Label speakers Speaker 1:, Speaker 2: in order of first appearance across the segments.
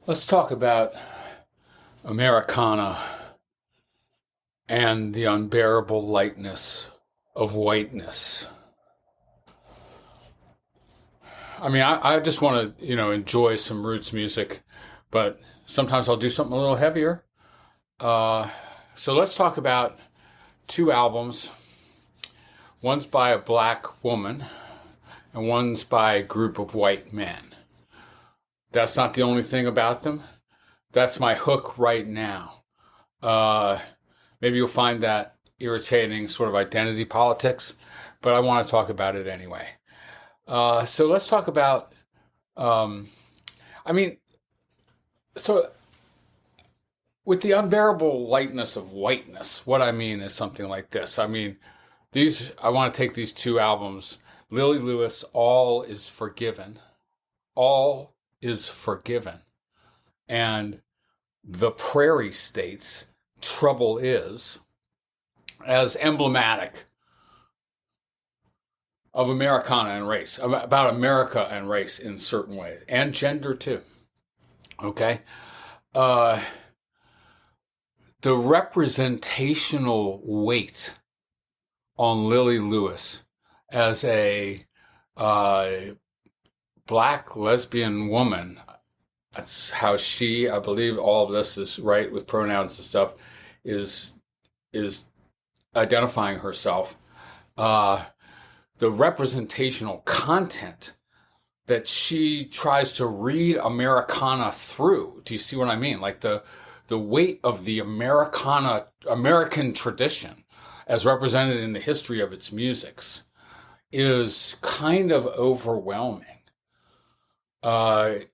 Speaker 1: Let's talk about Americana and the unbearable lightness of whiteness. I mean, I just want to, enjoy some roots music, but sometimes I'll do something a little heavier. So let's talk about two albums. One's by a black woman, and one's by a group of white men. That's not the only thing about them. That's my hook right now. Maybe you'll find that irritating, sort of identity politics, but I want to talk about it anyway. So let's talk about, I mean, so with the unbearable lightness of whiteness, what I mean is something like this. I mean, I want to take these two albums, Lilli Lewis, All Is Forgiven. All is Forgiven. And the Prairie States, Trouble Is, as emblematic of Americana and race, about America and race in certain ways, and gender too. Okay? The representational weight on Lilli Lewis as a black lesbian woman, that's how I believe all of this is right with pronouns and stuff, is identifying herself. The representational content that she tries to read Americana through. Do you see what I mean? Like the weight of the American tradition as represented in the history of its musics is kind of overwhelming.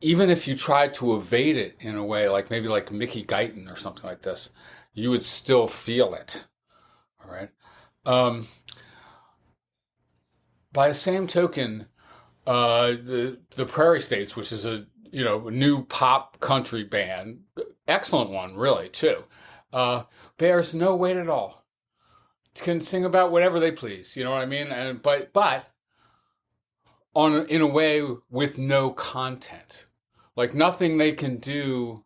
Speaker 1: Even if you tried to evade it in a way, like maybe like Mickey Guyton or something like this, you would still feel it. All right. By the same token, the Prairie States, which is a new pop country band, excellent one really too, bears no weight at all. Can sing about whatever they please, you know what I mean? And but in a way with no content, like nothing they can do.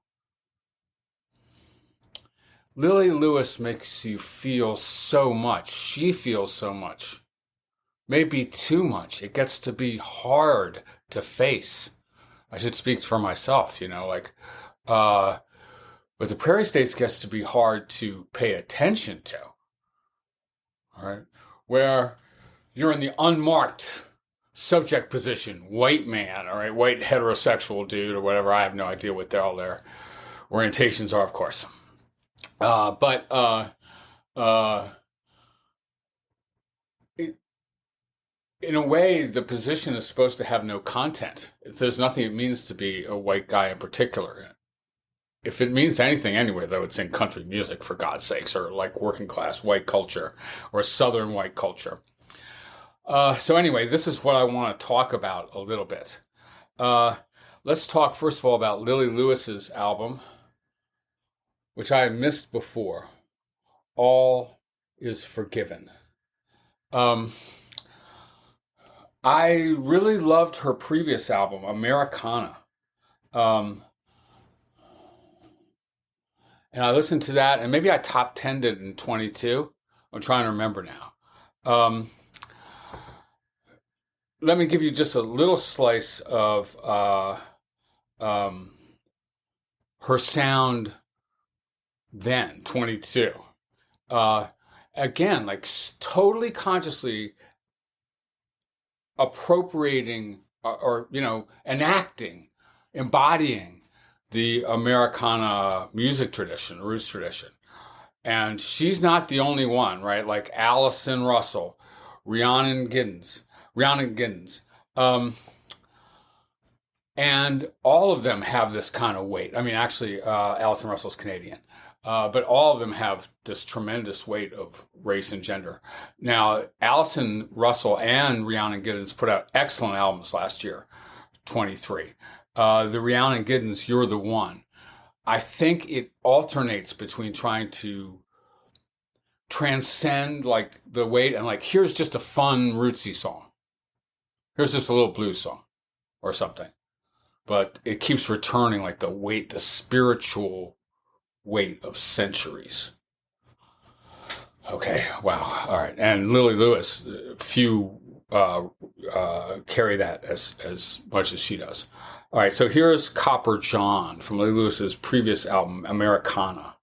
Speaker 1: Lilli Lewis makes you feel so much. She feels so much. Maybe too much. It gets to be hard to face. I should speak for myself, but the Prairie States gets to be hard to pay attention to. All right. Where you're in the unmarked subject position, white man, all right, white heterosexual dude or whatever. I have no idea what all their orientations are, of course. In a way, the position is supposed to have no content. There's nothing it means to be a white guy in particular. If it means anything anyway, though, it's in country music, for God's sakes, or like working class white culture or southern white culture. So anyway, this is what I want to talk about a little bit. Let's talk, first of all, about Lilli Lewis's album, which I missed before. All Is Forgiven. I really loved her previous album, Americana. And I listened to that, and maybe I top 10'd it in 22. I'm trying to remember now. Let me give you just a little slice of her sound then, 22. Again, like totally consciously appropriating or enacting, embodying the Americana music tradition, roots tradition. And she's not the only one, right? Like Allison Russell, Rhiannon Giddens. And all of them have this kind of weight. I mean, actually, Allison Russell's Canadian. But all of them have this tremendous weight of race and gender. Now, Allison Russell and Rhiannon Giddens put out excellent albums last year, 23. The Rhiannon Giddens, You're the One. I think it alternates between trying to transcend like the weight and like, here's just a fun rootsy song. Here's just a little blues song or something. but it keeps returning, like the spiritual weight of centuries. Okay, wow, all right. And Lilli Lewis, few carry that as much as she does. All right, so here's Copper John from Lilli Lewis's previous album, Americana.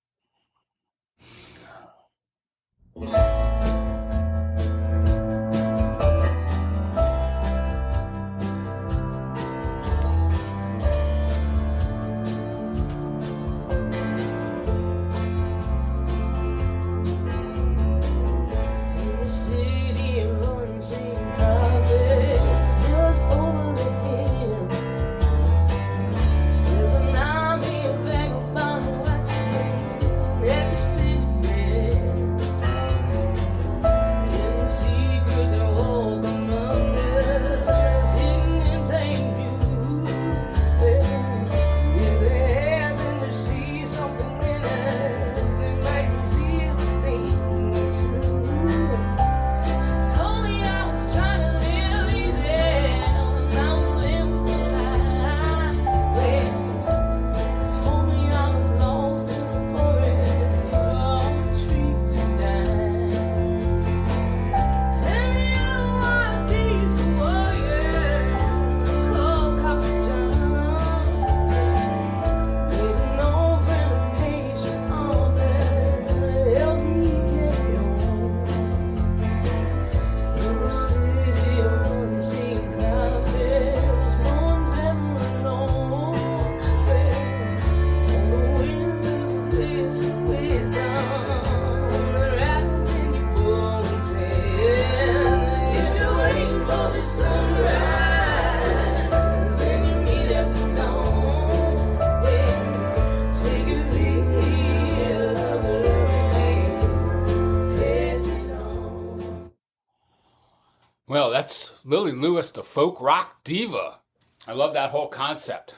Speaker 1: Well, that's Lilli Lewis, the folk rock diva. I love that whole concept.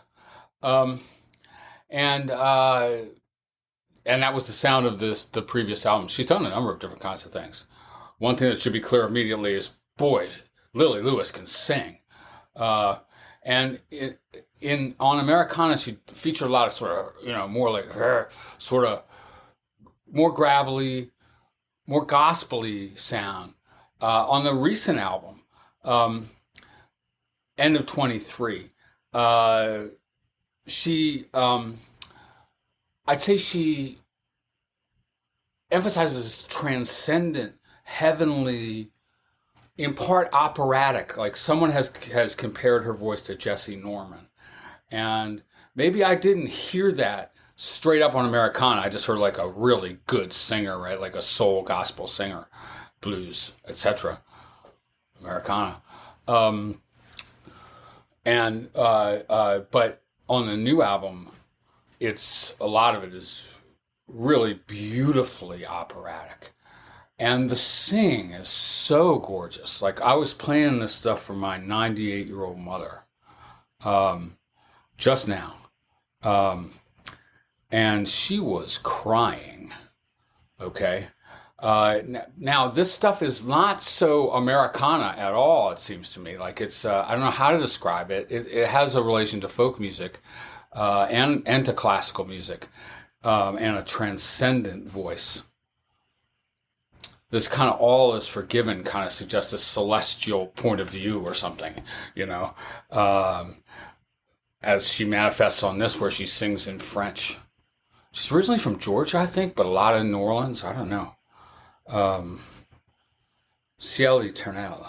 Speaker 1: And that was the sound of the previous album. She's done a number of different kinds of things. One thing that should be clear immediately is, boy, Lilli Lewis can sing. And on Americana, she featured a lot of sort of, more like her, sort of more gravelly, more gospel-y sound. On the recent album, End of 23, she, I'd say she emphasizes transcendent, heavenly, in part operatic. Like someone has compared her voice to Jesse Norman. And maybe I didn't hear that straight up on Americana. I just heard like a really good singer, right? Like a soul gospel singer, blues, etc. Americana. But on the new album, a lot of it is really beautifully operatic. And the singing is so gorgeous. Like I was playing this stuff for my 98-year-old mother just now. And she was crying. Okay. Now this stuff is not so Americana at all, it seems to me. Like it's, I don't know how to describe it. It has a relation to folk music, and to classical music, and a transcendent voice. This kind of all is forgiven kind of suggests a celestial point of view or something, as she manifests on this where she sings in French. She's originally from Georgia, I think, but a lot in New Orleans. I don't know. Ciel Eternel.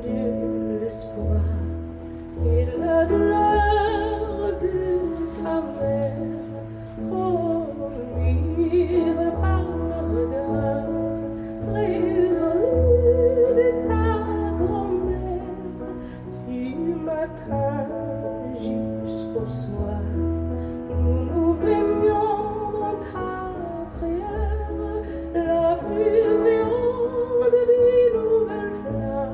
Speaker 2: De l'espoir et de la douleur de ta mère, promise par le regard, résolu de ta grand-mère, du matin jusqu'au soir, nous nous baignons dans ta prière, la plus brillante des nouvelles fleurs.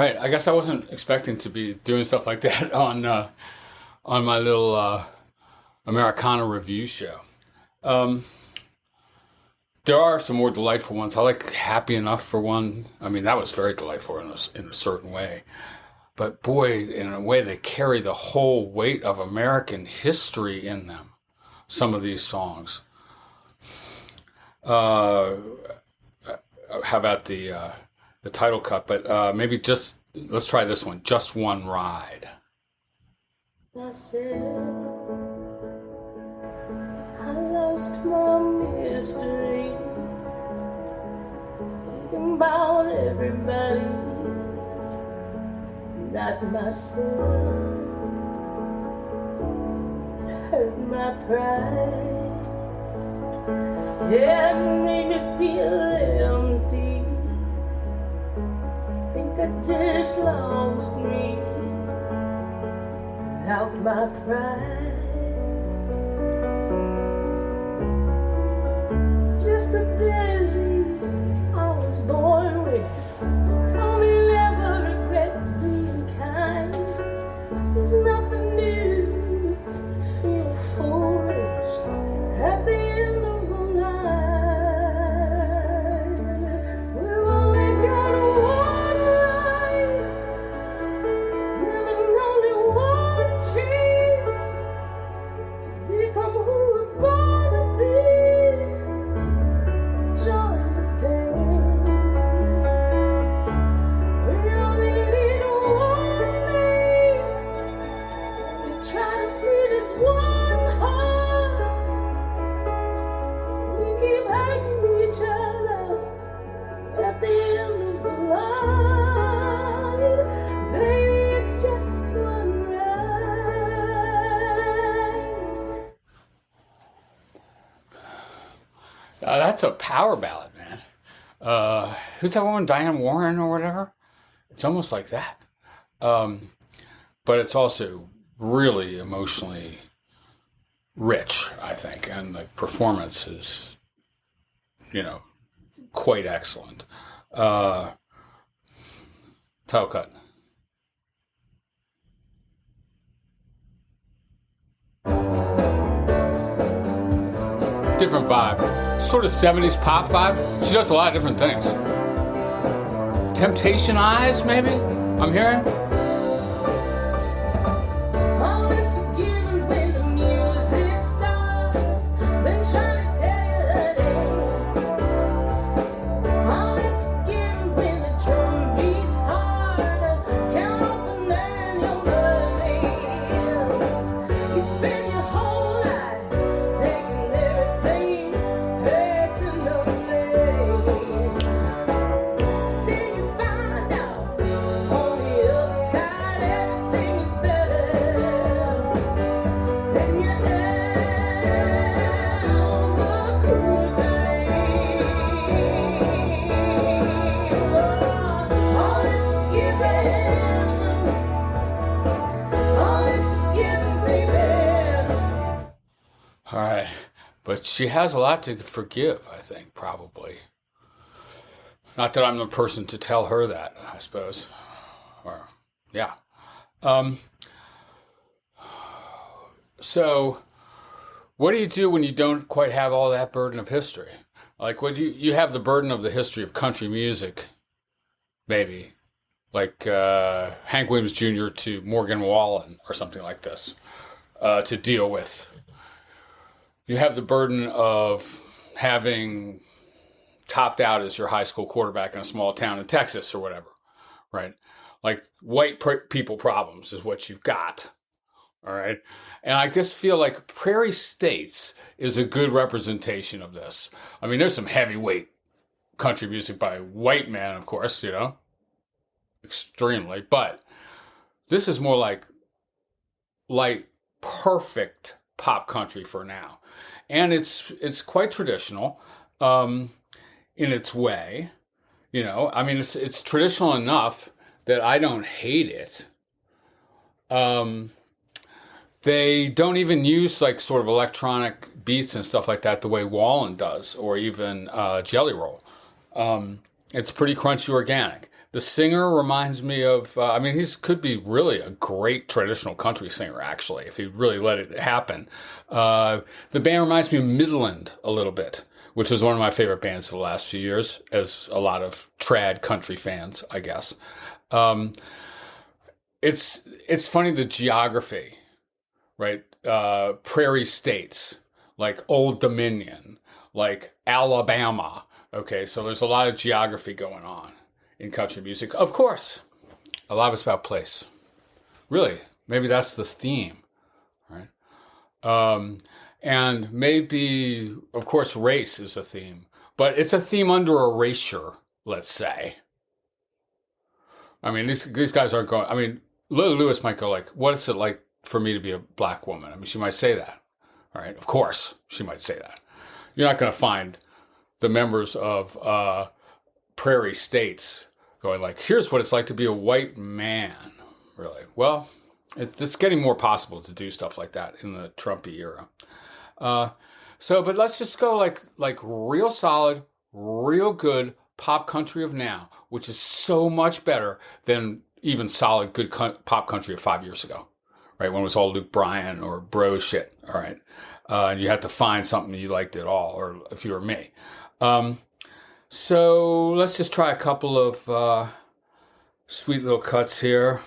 Speaker 1: Right. I guess I wasn't expecting to be doing stuff like that on my little Americana review show. Um, there are some more delightful ones. I like Happy Enough for one. I mean, that was very delightful in a certain way. But boy, in a way, they carry the whole weight of American history in them. Some of these songs. How about the title cut? But maybe just let's try this one. Just One Ride.
Speaker 2: Myself, I lost my mystery, thinking about everybody, not myself. It hurt my pride, yeah, it made me feel empty. I think I just lost me without my pride. Just a disease I was born with. Told me never regret being kind. There's nothing new. Feel foolish at the end of the line. We've only got one life, given only one chance to become who we're gonna be. Join the dance. We only need one name. We try to beat as one heart. We keep hurting each other at the end of the line. Baby, it's just one ride.
Speaker 1: That's a power ballad, man. Who's that woman? Diane Warren or whatever? It's almost like that. But it's also really emotionally rich, I think. And the performance is, quite excellent. Title cut. Different vibe. Sort of 70s pop vibe. She does a lot of different things. Temptation Eyes, maybe? I'm hearing?
Speaker 2: All is forgiven when the music starts. Been trying to tell you that all is forgiven when the drum beats hard. Count off and earn your money. You spend your whole life taking everything personally. Then you find out on the other side everything is better. Then you're down the cool grave. All is forgiven. All is forgiven, baby.
Speaker 1: All right. But she has a lot to forgive, I think, probably. Not that I'm the person to tell her that, I suppose. Or, yeah. So, what do you do when you don't quite have all that burden of history? Like, what you have the burden of the history of country music, maybe, like Hank Williams Jr. to Morgan Wallen or something like this, to deal with. You have the burden of having topped out as your high school quarterback in a small town in Texas or whatever, right? Like white people problems is what you've got, all right? And I just feel like Prairie States is a good representation of this. I mean, there's some heavyweight country music by white men, of course, extremely, but this is more like perfect pop country for now. And it's quite traditional in its way. I mean, it's traditional enough that I don't hate it. They don't even use like sort of electronic beats and stuff like that the way Wallen does, or even Jelly Roll. It's pretty crunchy organic. The singer reminds me of, I mean, he could be really a great traditional country singer, actually, if he really let it happen. The band reminds me of Midland a little bit, which is one of my favorite bands of the last few years, as a lot of trad country fans, I guess. It's funny, the geography, right? Prairie states, like Old Dominion, like Alabama. Okay, so there's a lot of geography going on in country music. Of course, a lot of it's about place. Really, maybe that's the theme, right? And maybe, of course, race is a theme, but it's a theme under erasure, let's say. I mean, these guys aren't going, I mean, Lilli Lewis might go like, what is it like for me to be a black woman? I mean, she might say that, right? Of course, she might say that. You're not going to find the members of Prairie states going like, here's what it's like to be a white man, really. Well, it's getting more possible to do stuff like that in the Trumpy era. But let's just go like real solid, real good pop country of now, which is so much better than even solid good pop country of 5 years ago, right? When it was all Luke Bryan or bro shit, all right? And you had to find something you liked at all, or if you were me. So let's just try a couple of sweet little cuts here.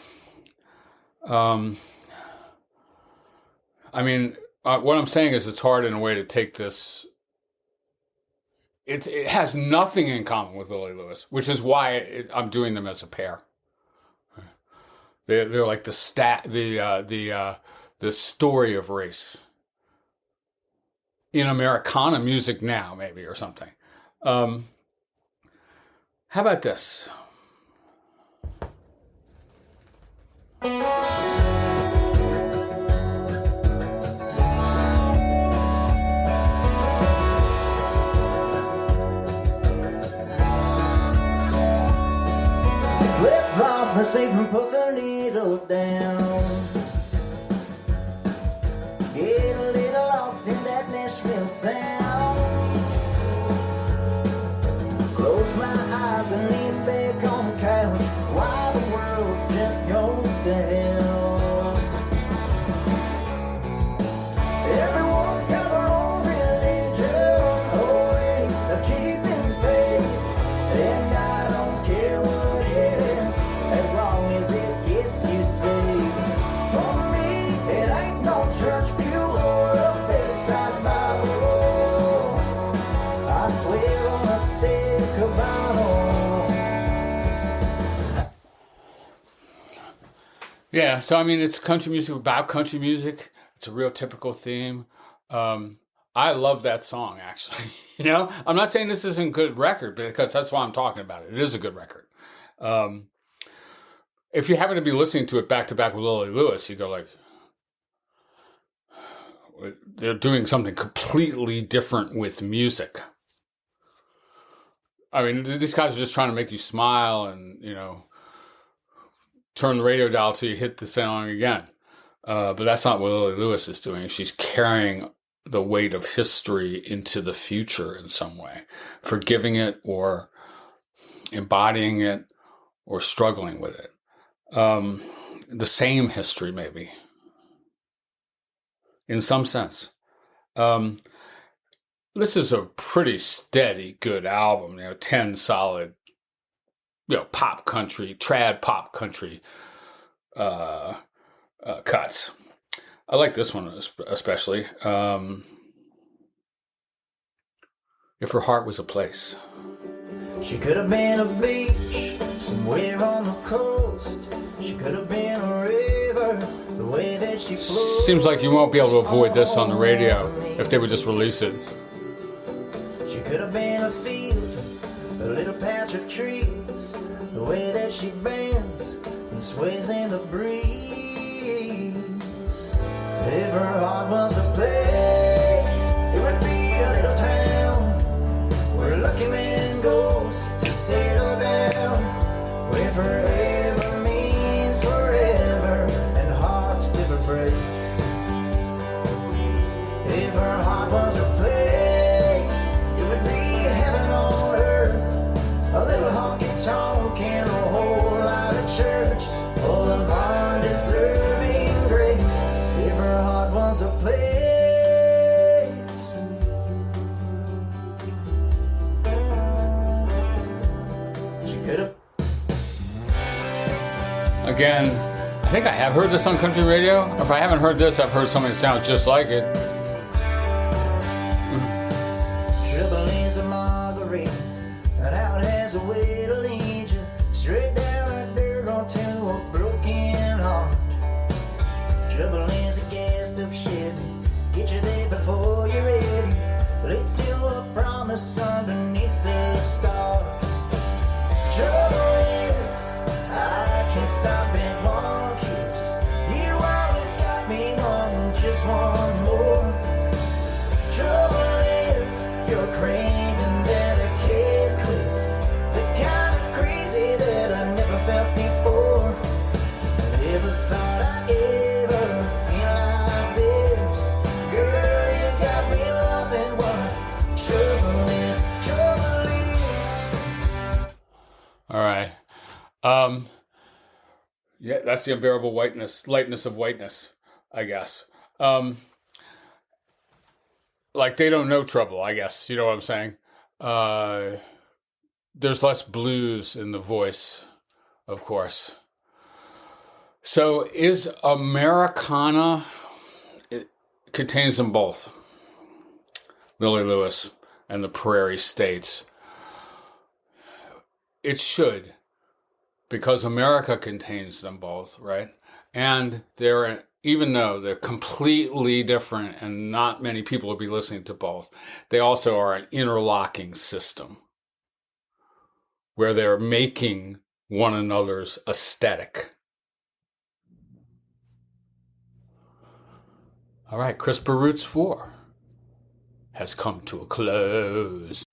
Speaker 1: I mean, what I'm saying is it's hard in a way to take this. It has nothing in common with Lilli Lewis, which is why I'm doing them as a pair. They're like the story of race in Americana music now, maybe, or something. How about this?
Speaker 3: Slip off the safe and put the needle down. Get a little lost in that Nashville sound. Close my eyes and lean back on the couch while the world just goes to hell. Everyone's got their own religion, oh way of keeping faith, and I don't care what it is, as long as it gets you safe. For me, it ain't no church pew or a bedside Bible. I swear on a stick of vinyl.
Speaker 1: Yeah, so I mean, it's country music about country music. It's a real typical theme. I love that song, actually. You know, I'm not saying this isn't a good record, because that's why I'm talking about it. It is a good record. If you happen to be listening to it back to back with Lilli Lewis, you go like, they're doing something completely different with music. I mean, these guys are just trying to make you smile and, you know, turn the radio dial till you hit the song again. But that's not what Lilli Lewis is doing. She's carrying the weight of history into the future in some way, forgiving it or embodying it or struggling with it. The same history, maybe, in some sense. This is a pretty steady, good album. 10 solid, pop country, trad pop country cuts. I like this one especially. If Her Heart Was a Place.
Speaker 3: She could have been a beach somewhere on the coast. She could have been a river, the way that she flows.
Speaker 1: Seems like you won't be able to avoid this on the radio if they would just release it.
Speaker 3: She could have been a field, a little patch of trees, the way that she bends and sways in the breeze. If her heart was a place, it would be a little town where lucky man goes to settle down, where forever means forever and hearts never break. If her heart was a place, it would be heaven on earth, a little honky tonk and a
Speaker 1: Again, I think I have heard this on country radio. If I haven't heard this, I've heard something that sounds just like it.
Speaker 3: Trouble is a margarita, and out has a way to lead you straight down a dirt onto a broken heart. Trouble is a gassed up Chevy, get you there before you're ready, but it's still a promise underneath the stars. Trouble is, I can't stop at one kiss. You always got me wanting just one more. Trouble is, you're craving that I can't quit, the kind of crazy that I never felt before. I never thought I'd ever feel like this. Girl, you got me loving what trouble is. Trouble is.
Speaker 1: All right. Yeah, that's the unbearable lightness of whiteness, I guess. Like they don't know trouble, I guess. You know what I'm saying? There's less blues in the voice, of course. So is Americana, it contains them both. Lilli Lewis and the Prairie States. It should, because America contains them both, right? And they're, even though they're completely different and not many people will be listening to both, they also are an interlocking system where they're making one another's aesthetic. All right, CRISPR Roots 4 has come to a close.